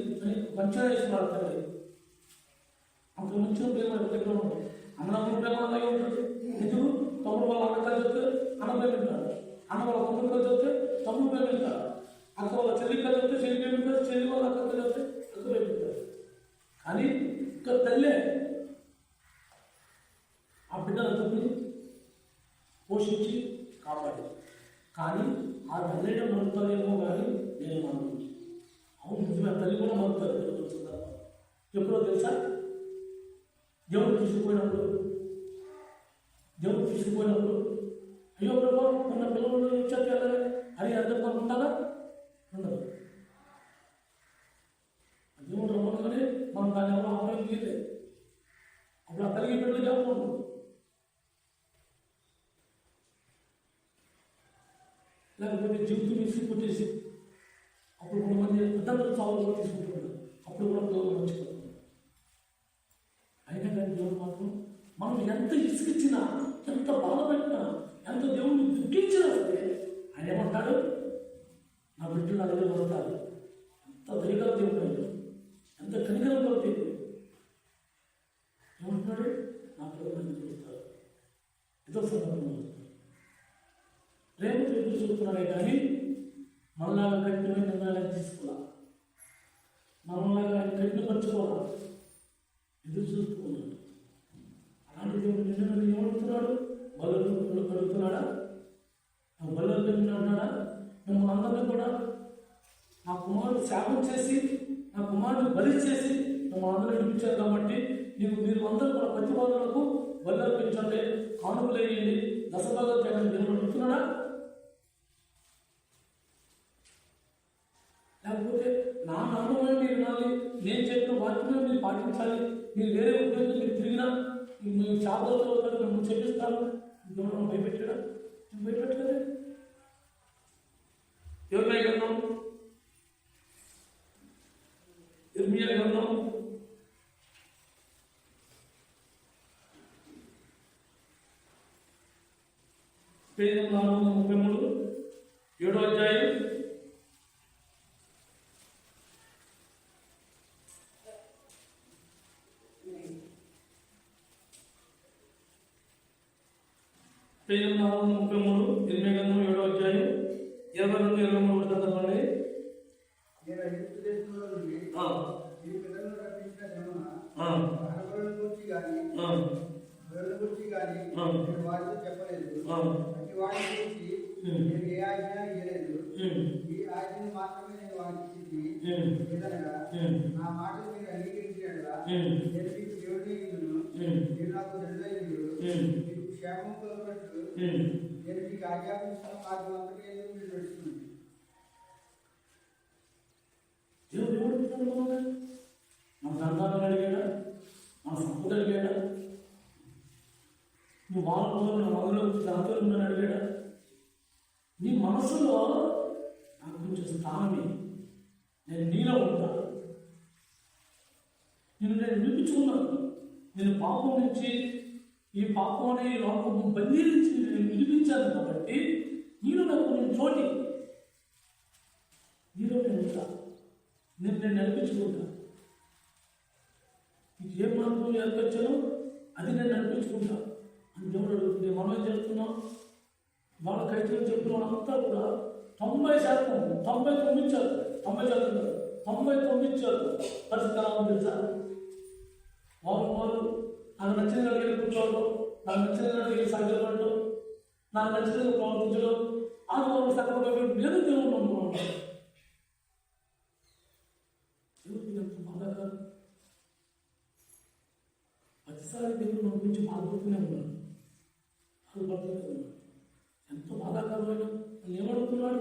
పంచాయేశ్వరాలు తల్లి అంత మంచి ప్రేమ దగ్గర ఉంటుంది. అన్నదమ్ముల ప్రేమ అలాగే ఉంటుంది. ఎందుకు తమ్ముడు వాళ్ళ అక్క కలిసి వస్తే అన్న ప్రేమింటారు, అన్న వాళ్ళ తమ్ముడు కలిసి వస్తే తమ్ముడు ప్రేమింటారు, అక్క వాళ్ళ చెల్లి కలిసి వస్తే చెల్లి ప్రేమింటారు, చెల్లి వాళ్ళ అక్క కలిసి వస్తే అక్క ప్రేమింటారు. కానీ ఇక్కడ తల్లే ఆ బిడ్డలందరినీ పోషించి కాపాడి, కానీ ఆ తల్లిని మరుతారేమో కానీ నేను మరణం. అవును నిజమే, తల్లి కూడా మరుతారు దేవుడు సందర్భం. ఎప్పుడో తెలుసా, దేవుడు తీసుకుపోయినప్పుడు అయ్యో ప్రభా ఉన్న పిల్లలు ఇచ్చారు అని అర్థం ఉంటుందా? ఉండదు. దేవుడు రమ్మగానే మనం దాన్ని ఎవరో ఆపడం లేదు. అప్పుడు ఆ తల్లి బిడ్డలు చెప్పకూడదు. లేకపోతే జీవితం విసిగి పుట్టేసి అప్పుడు కొంతమంది పెద్దలు చావులు తీసుకుంటున్నారు, అప్పుడు కూడా దేవుడు మర్చిపోతున్నారు. అయినా కానీ దేవుడు మాత్రం మనం ఎంత ఇసుకిచ్చినా, ఎంత బాధపెట్టినా, ఎంత దేవుడిని దుఃఖించినా సరే ఆయన ఏమంటాడు, నా బిడ్డలు నా దగ్గర పడతారు. ఎంత దయగల దేవుడు ఆయన, ఎంత కనికరం గల దేవుడు. ఏమంటున్నాడు, నా పిల్లలు నన్ను చూస్తారు. ఇదో సందర్భంలో ప్రేమతో ఎదురు చూస్తున్నాడే కానీ మనలాగా కఠినమైన నిర్ణయాలు తీసుకోవాలి, మనలాగా ఆయన కఠినపరచుకోవాలి, ఎదురు చూస్తున్నాడు. అలాంటి దేవుడు నిన్ను ఏమడుగుతున్నాడు, బలు కడుగుతున్నాడా, బలు పెట్టినాడా? మిమ్మల్ని అందరినీ కూడా నా కుమారుడు శాపం చేసి, నా కుమారుడు బలి చేసి మిమ్మల్ని అందరూ విడిపించారు కాబట్టి మీరు అందరూ కూడా ప్రతిపాదనలకు బలు అర్పించండి, కానుకలు వేయండి, దశభాగాలు తేగని దేవుడు అడుగుతున్నాడా? లేకపోతే నా నామమే మీరు వినాలి, నేను చెప్పిన వాక్యమే మీరు పాటించాలి, మీరు వేరే ఉద్యోగం మీరు తిరిగినా మీ శాపలతో మిమ్మల్ని చెప్పిస్తాను, దేవుడు భయపెట్టాడా? భయపెట్టలేదే. యోర్మియా గ్రంథం, ఇర్మియా గ్రంథం 433 7వ అధ్యాయం 433 ఇర్మియా గ్రంథం 7వ అధ్యాయం 22-23 చదవండి. నేను ఐగుప్తు దేశంలో నుండి ఈ పిల్లలను రప్పించిన శ్రమన అరవలను గురించి కానీ గొర్రెల గురించి కానీ నేను వారితో చెప్పలేదు. ప్రతి వారి గురించి నేను ఏ ఆజ్ఞ ఇయ్యలేదు. ఈ ఆజ్ఞను మాత్రమే నేను వారికి ఇచ్చింది. ఏదనగా నా మాటలు మీరు అంగీకరించినట్లా నేను మీకు దేవుడిని ఇచ్చును. మీరు నాకు తండ్రి మీకు క్షేమం కలుగునట్లు నేను మీకు ఆజ్ఞాపించిన మార్గం అంతటి యందు మీరు నడుచుకోండి. దేవుడు ఎవరు మన సంతానం అడిగాడా, మన సంపద అడిగాడా, నువ్వు వాళ్ళ నా మగలో దాంతో ఉందని అడిగాడా? నీ మనసులో నాకు కొంచెం స్థానమే, నేను నీలో ఉంటాను, నేను విడిపించుకున్నాను, నేను పాపం నుంచి ఈ పాపం అనే లోకం బందీ నుంచి నేను విడిపించాను కాబట్టి నీలో నాకు నేను చోటి, నీలో నేను ఉంటా, నేను నడిపించుకుంటా. నీకు ఏ మార్గం ఏర్పరిచానో అది నేను నడిపించుకుంటా అని దేవుడు అడుగుతుంది. మనం ఏం చేస్తున్నాం? వాళ్ళ కైతలు చెప్పిన వాళ్ళంతా కూడా 90% 99% పరిస్థితి ఎలా ఉంది తెలుసా? వారు నాకు నచ్చిన దగ్గర కూర్చోవడం, నాకు నచ్చిన దగ్గర సాధ్యపడటం, నాకు నచ్చిన ప్రవర్తించడం, అది వాళ్ళు సగం నేను దేవుడు నమ్ముకున్నాను. దేవుడికి ఎంత బాధాకరం. ప్రతిసారి దేవుడు మన గురించి బాధపడుతూనే ఉన్నాడు, బాధపడుతూనే ఉన్నాడు. ఎంతో బాధాకరమైన ఏమడుగుతున్నాడు?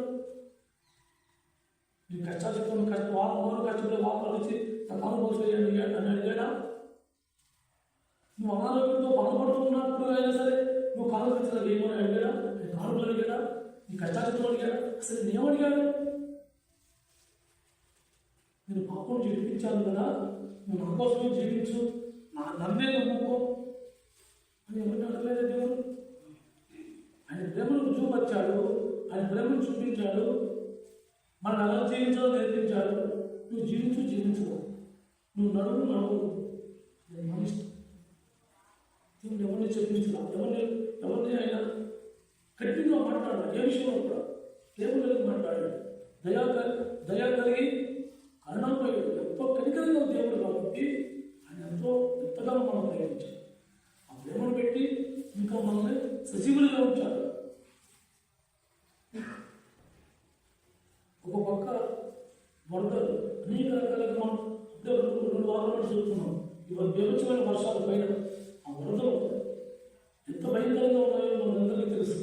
నీ కష్టాలు చెప్తాను, వారు కష్టపడి వాళ్ళు వచ్చి తను పోసేయండి అని అడిగాడా? నువ్వు అనారోగ్యంతో బాధపడుతున్నప్పుడు అయినా సరే నువ్వు కాలు తెచ్చిన ఏమని అడిగాడా? కానుకలు అడిగాడా? నీ కష్టాలు అడిగాడా? అసలు నేనేమడిగాడు? నేను పాపం జీవించాను కదా, నువ్వు నా కోసమే జీవించు, నన్నే నమ్ముకో అని ఎవరిని అడగలేదా దేవుడు? ఆయన ప్రేమను చూపించాడు, ఆయన ప్రేమను చూపించాడు, మనం ఎలా జీవించాలో నేర్పించాడు. నువ్వు జీవించవు, నువ్వు నడువు. మన ఇష్టం. దేవుడు ఎవరిని చెప్పించలా, ఎవరిని ఆయన కఠినంగా మాట్లాడాడు. ఏ విషయంలో కూడా దేవుడు కలిగి మాట్లాడాడు. దయా కలిగి కరుణామయుడు, ఎంతో కనికరంగా దేవుడు కాబట్టి ఆయన ఎంతగానో మనం ప్రేమించాడు. ఆ ప్రేమను పెట్టి ఇంకా మనల్ని సజీవులుగా ఉంచాడు. ఒక పక్క వరదలు అనేక రకాలుగా మనం 2 వారాలు చూస్తున్నాం. ఇవాళ బీభత్సమైన వర్షాలు పైన ఆ వరదలు ఎంత భయంకరంగా ఉన్నాయో మనందరికీ తెలుసు.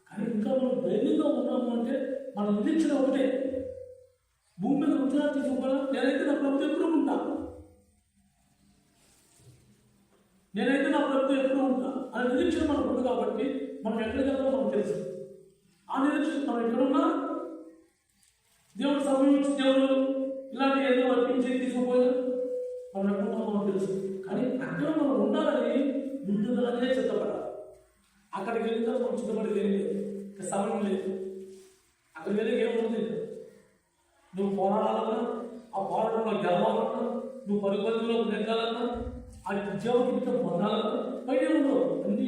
కానీ ఇంకా మనం ధైర్యంగా ఉన్నాము అంటే మన నిరీక్షణ ఒకటే, భూమి మీద ఉంచినా తీసుకున్నా నేనైతే నా ప్రభుత్వం ఎప్పుడు ఉంటా, అనే నిరీక్షణ మనకు ఉంది కాబట్టి మనం ఎక్కడికి వెళ్తామో మనకు తెలుసు. ఆ నిరీక్షణ మనం ఎక్కడున్నా దేవుడు సమయం ఇచ్చి దేవుడు ఇలాంటి ఏదో అర్పించి తీసుకుపోయినా మనం ఎక్కడున్నా మనకు తెలుసు. కానీ అక్కడ మనం ఉండాలని ముందుగానే సిద్ధపడాలి. అక్కడికి వెళ్ళిన తర్వాత మనం సిద్ధపడేది ఏం లేదు, సమయం లేదు. అక్కడికి వెళ్ళి ఏముంది? నువ్వు పోరాడాలన్నా, ఆ పోరాటంలో గెలవాలన్నా, నువ్వు పరిపరిలో నెగ్గాలన్నా, ఆ ఉద్యోగం పొందాలన్నా పైన ఉండవు. అన్ని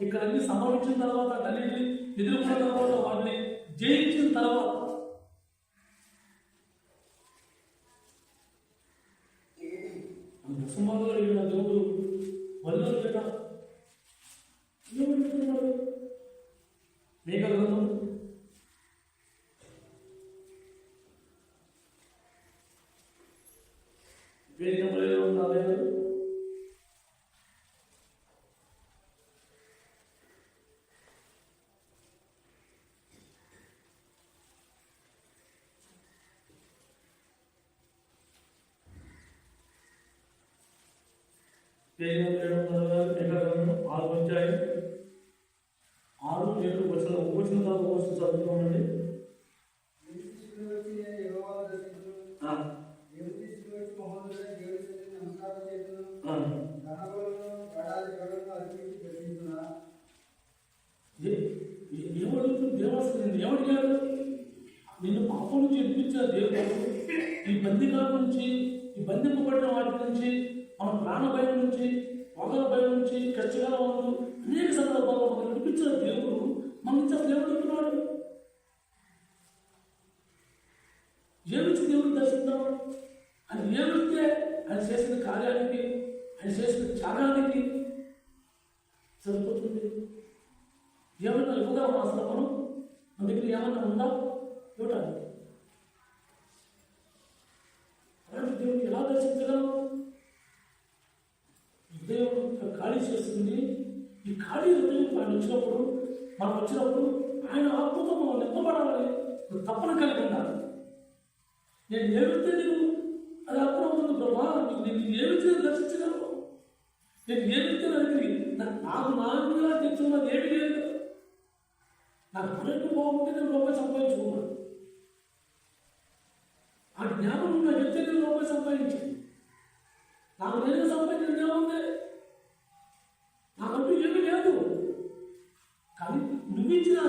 ఇక్కడ అన్ని సంభవించిన తర్వాత, అన్నింటినీ ఎదుర్కొన్న తర్వాత, వాటిని జయించిన తర్వాత సుమారుగా అడిగిన దేవుడు వల్ల ఏమంటున్నాడు? మేఘ గ్రంథం 247 6 అధ్యాయం 6, 7 వచ్చిన తర్వాత చదువుకోమండి. ఏమడుగుతుంది దేవస్థ ఏమడిగాడు? నిన్ను పాపం నుంచి విడిపించిన దేవుడు ఈ బందికాల నుంచి, ఈ బంధింపబడిన వాటి నుంచి, మన ప్రాణ భయం నుంచి, పొగల భయం నుంచి, కష్టకాల వాళ్ళు అనేక సందర్భాల్లో మనం విడిపించిన దేవుడు మన నుంచి అసలు ఏమడుగుతున్నాడు? ఏమిచ్చి దేవుడు దర్శిద్దాం అని ఏమిస్తే ఆయన చేసిన కార్యానికి, ఆయన చేసిన త్యాగానికి సరిపోతుంది. ఏమన్నా ఇవ్వగలం అసలు మనం? మన దగ్గర ఏమన్నా ఉందా? ఇవ్వటానికి మనం వచ్చినప్పుడు ఆయన ఆత్మతో మనం నింపబడాలని తప్పన కలిగి ఉండాలి. నేను ఏమితే నీకు అది అర్థమవుతుంది ప్రభా, నేను ఏమితే దర్శించగలను, నేను ఏమితే అడిగి నాకు నాన్నగా తెచ్చున్నది ఏమి లేదు కదా. నాకు పన్నెండు బాగుంటే నేను రూపాయి సంపాదించుకున్నాను. ఆ జ్ఞానం నాకు ఎత్తే నేను రూపాయి సంపాదించింది. నాకు నేను సంపాదించిన జ్ఞానం నాకంటూ ఏమీ లేదు. కానీ నువ్విచ్చిన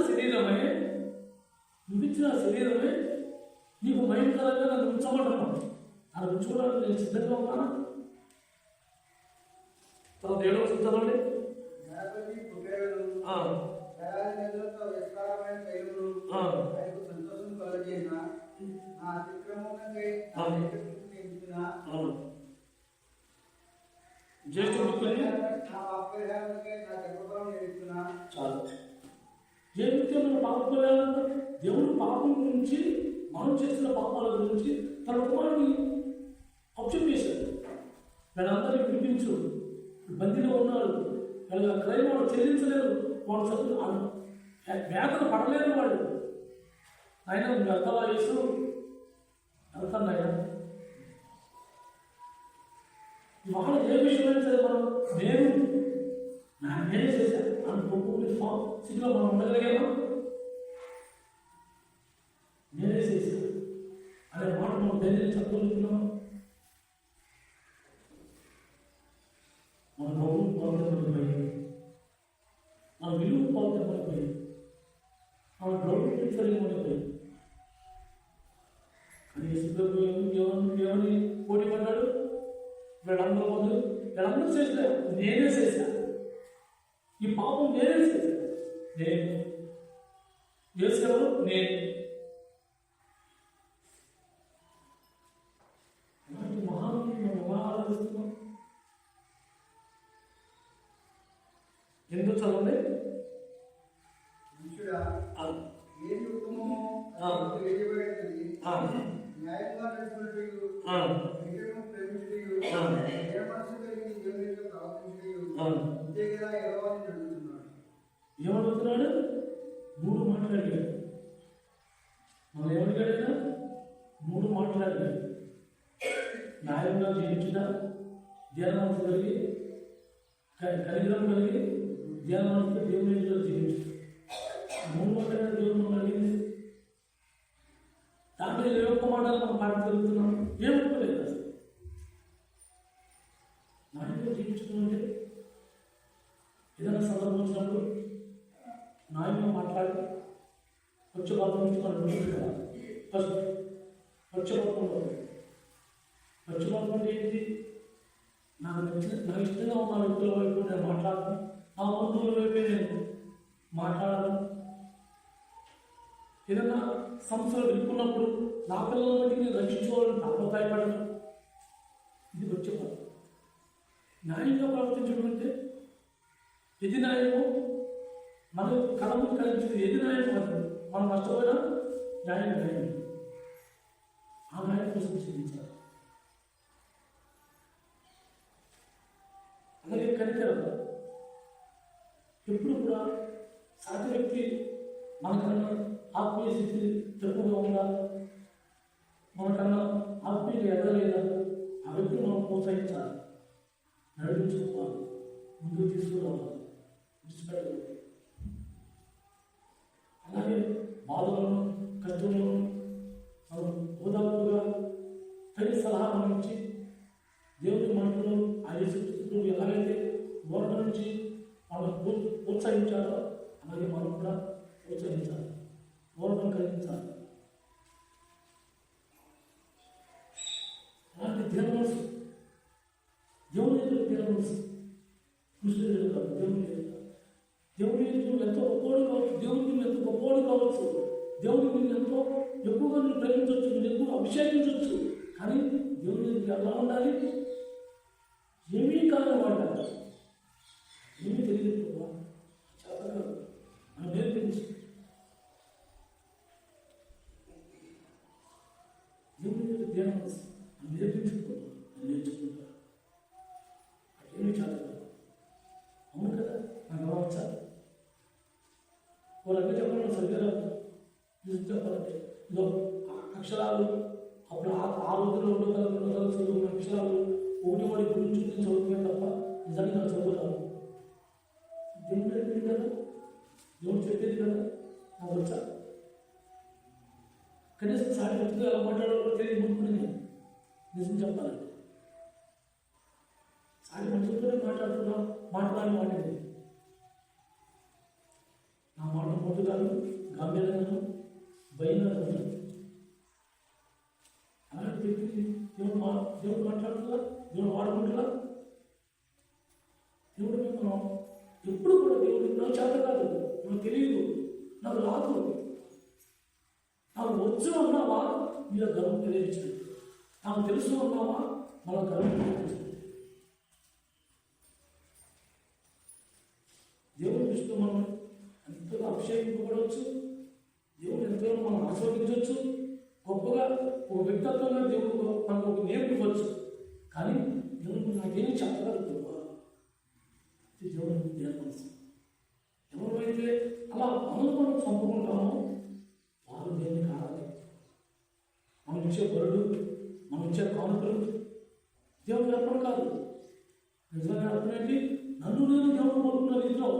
శరీరమే నీకు భయంకరంగా నన్ను ఉంచబడ్డాను. అది ఉంచుకోవడానికి నేను సిద్ధంగా ఉన్నానా? తర్వాత 7వ చూస్తానండి. జీవితంలో పాపం దేవుడు పాపం గురించి, మనం చేసిన పాపాల గురించి తన కుమారుని ఆప్షన్ చేశాడు. వీళ్ళందరినీ వినిపించు, బందీలో ఉన్నాడు, వీళ్ళ క్రైమ్ వాడు చెల్లించలేరు, వాడు చదువు వేదన పడలేరు. వాడు ఆయన వెళ్తావా చేస్తూ వెళ్తాను ఆయన. ఇవాళ ఏ విషయమైనా సరే మనం నేనే చేశాను అని స్థితిలో మనం ఉండగలిగామా? నేనే చేశాను అనే మాట మనం ధైర్యం చెప్పగలుగుతున్నాం. మన గౌరవం పోతే మన విలువ పోతే పడిపోయి, మన గౌరవం సరిగా పడిపోయి. అని ఎవరిని పోటీ పడ్డాడు? వీళ్ళందరూ చేసినా నేనే చేశా, ఈ పాపం నేనే చేశా. నేను చేసేవారు నేను. అలాంటి మహాన్ని మనం ఎలా ఆరాధిస్తున్నాం? ఎందుకు చదవండి. ఏమడుగుతున్నాడు? 3 మాట్లాడాడు. మనం ఏమడిగాడైనా 3 మాట్లాడాడు. న్యాయంగా జీవించుదా, ధ్యానం కలిగి, కలిగ్రహం కలిగి, ధ్యానం దేవుని జీవించు. 3 మాట్లాడాడు. దేవుడు మనం అడిగింది దాంట్లో ఏ ఒక్క మాటలు మనం పాడగలుగుతున్నాం? ఏం ఒప్పుకోలేదు అసలు. న్యాయంగా జీవించుకుంటే ఏదైనా సందర్భం వచ్చినప్పుడు న్యాయంగా మాట్లాడి పక్షపాతం నుంచి మనం ముందుకు ఫస్ట్ పక్షపాతం అంటే ఏంటి? నాకు ఇష్టంగా ఉన్న వ్యక్తుల వైపు నేను మాట్లాడను, నా బంధువుల వైపే నేను మాట్లాడను. ఏదైనా సంస్థలు ఎదుర్కొన్నప్పుడు నా పిల్లల బట్టి నేను రక్షించుకోవాలని తాపత్రయపడను. ఇది పక్షపాతం. న్యాయంగా ప్రవర్తించడం అంటే ఎది న్యాయమో మన కళము కలిగించింది, ఎది న్యాయమో మనం నష్టపోయినా న్యాయం. ఆ న్యాయం కోసం చెల్లించాలి. అలాగే కనికరం. ఎప్పుడు కూడా సాటి వ్యక్తి మనకన్నా ఆత్మీయ స్థితి తక్కువగా ఉందా, మనకన్నా ఆత్మీయ ఎదగలేదా, ఆ వ్యక్తిని మనం ప్రోత్సహించాలి, నడిపించుకోవాలి, ముందుకు తీసుకురావాలి, విడిచిపెట్టకూడదు. అలాగే బాధలను, కష్టములను మనం ఓదార్పుగా తగిన సలహా మనం ఇచ్చి దేవుని మనసులో ఆ యేసుక్రీస్తు ఎలాగైతే ఓర్మ నుంచి మనం ప్రోత్సహించాలో అలాగే మనం కూడా ప్రోత్సహించాలి, ఓర్మను కలిగించాలి. అలాంటి దినమనసు దేవుని ఎదురు దినమనసు కృష్ణుడు కాదు, దేవుని ఎదురు. దేవుని ఎదురు ఎంతో గొప్పవాడు కావచ్చు, దేవునికి ఎంత గొప్పవాడు కావచ్చు, దేవునికి నేను ఎంతో ఎక్కువగా నేను ప్రేమించవచ్చు, నేను ఎక్కువ అభిషేకించవచ్చు. కానీ దేవుని ఎదురు ఎలా ఉండాలి? ఏమీ కాదని వాడాలి, ఏమీ తెలియదు చేతగా మనం నేర్పించి దేవుని ఎదురు దినమనసు నేర్పించుకుంటాం, నేర్చుకుంటారు. అదేమీ చాలా అవును కదా, నాకు అవ్వచ్చా? ఇదో అక్షరాలు అప్పుడు ఆ రోజుల్లో 1 చదువుకున్న అక్షరాలు 1 గురించి చదువుకునే తప్ప నిజంగా నాకు చదువుతాను. దేవుడు చెప్పింది కదా, దేవుడు చెప్పేది కదా, నాకు వచ్చా కనీసం సాటి వ్యక్తితో ఎలా మాట్లాడాలో తెలియనుకుని నేను నిజం చెప్పాలంటే సాటి మనుషులతోనే మాట్లాడాలని వాడేది. నా మాట మొదలుగాను గంభీరంగాను భయంగా ఉంది. అలాంటి వ్యక్తిని దేవుడు మాట్లాడుతుందా, దేవుడు వాడుకుంటుందా? దేవుడు మనం ఎప్పుడు కూడా దేవుడు నాకు చేత కాదు, నాకు తెలియదు, నాకు రాదు, నాకు వచ్చు అన్నావా మీద గర్వం తెలియజేయండి, నాకు తెలుసు అన్నావా మన గర్వం తెలియజేయండి. దేవుడి దృష్టిలో మనం ఎంతగా అభిషేకింపబడవచ్చు, దేవుడు ఎంతగా మనం ఆస్వాదించవచ్చు, గొప్పగా ఒక వ్యక్తిత్వంగా దేవుడు మనకు ఒక నేర్పు ఇవ్వచ్చు. కానీ దేవుడు నాకేమి చెప్పగలదు దేవుడు నేర్పచ్చు. ఎవరైతే అలా పనులు మనం చంపుకుంటామో వారు దేవుని కావాలి. మనం ఇచ్చే బరుడు, మనం ఇచ్చే కానుకలు దేవుడికి అర్పణ కాదు. నిజంగా అర్పణ ఏంటి? నన్ను నేను దేవుడు కోరుకున్న రీతిలో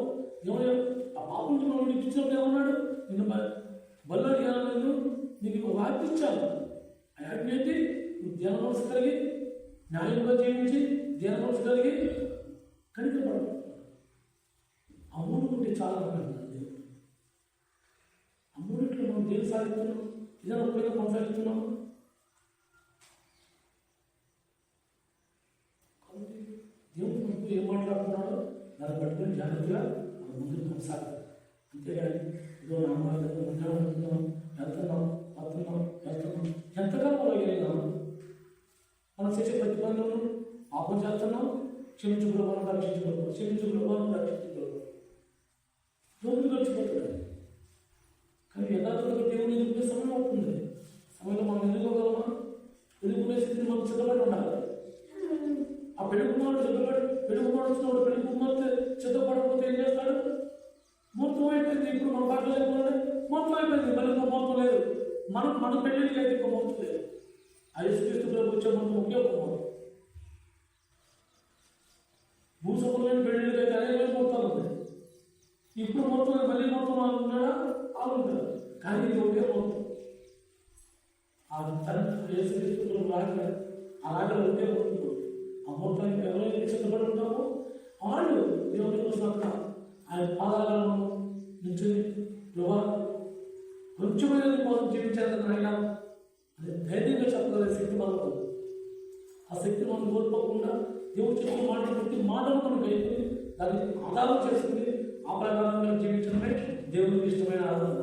దేవుడు ఆ పాపంతో మనం ఇచ్చినప్పుడు ఏమన్నాడు? నిన్ను బల్ల నేను నీకు ఒక ఆజ్ఞ ఇచ్చాను. ఆ ఆజ్ఞ ఏంటి? నువ్వు దేన మనసు కలిగి న్యాయంగా జీవించి దేన మనసు కలిగి కనికపడదు. అమూలుకుంటే చాలా అంటున్నాడు దేవుడు. అమూలిట్లో మనం దేని సాధిస్తున్నాం? ఇదైనా ఉపయోగం కొనసాగిస్తున్నాము. కాబట్టి దేవుడు మనకు ఏం మాట్లాడుతున్నాడో దాన్ని పట్టుకొని జాగ్రత్తగా మనం ముందుకు కొనసాగాలి. అంతేగాని ఇదో వెళ్తున్నాం ఎంతకాలం అలాగేనా మనం చేసే ప్రతి పనులను పాపం చేస్తున్నాం, క్షమించుకోవడం రక్షించుకోవడం, క్షమించుకోవడం రక్షించుకోవడం రోజులు గడిచిపోతున్నాయి. కానీ యథార్థంగా దేవుని ఎదుర్కొనే సమయం అవుతుంది. సమయంలో మనం ఎదుర్కోగలమా? ఎదుర్కొనే స్థితిని మనం సిద్ధపడి ఉండాలి. ఆ పెళ్లి కుమారుడు వచ్చినప్పుడు పెళ్లి కుమార్తె సిద్ధపడకపోతే ఏం చేస్తాడు? మొత్తం అయిపోయింది. ఇప్పుడు మన పాటలు అయిపోయింది, మొత్తం అయిపోయింది. మళ్ళీ మొత్తం లేదు. మన పెళ్లి లేదు, ఇంకో మొత్తం లేదు. ఆ యేసుక్రీస్తులోకి వచ్చే మొత్తం ఒకే ఒక మొత్తం. భూసభమైన పెళ్లిళ్ళు అయితే అనేక మొత్తాలు ఉన్నాయి. ఇప్పుడు మొత్తం మళ్ళీ మొత్తం అనుకున్నాడా? ఆగుంటారు. కానీ ఇది ఒకే మొత్తం. ఆ తండ్రి యేసుక్రీస్తులో రాగా ఆ రాగలు ఒకే మొత్తం. ఆ మొత్తానికి ఎవరైతే సిద్ధపడి ఉంటామో వాళ్ళు దేవుని కోసం ఆయన పాదాలను నుంచి కొంచెమైన కోసం జీవించాలని ఆయన అది ధైర్యంగా చెప్పగల శక్తి మనకు. ఆ శక్తి మనం కోల్పోకుండా దేవుడు చెప్పిన మాటలు ప్రతి మాటలు మనం గైపుని దాన్ని ఆధారం చేసుకుని ఆ ప్రకారంగా జీవించడమే దేవునికి ఇష్టమైన ఆధారం.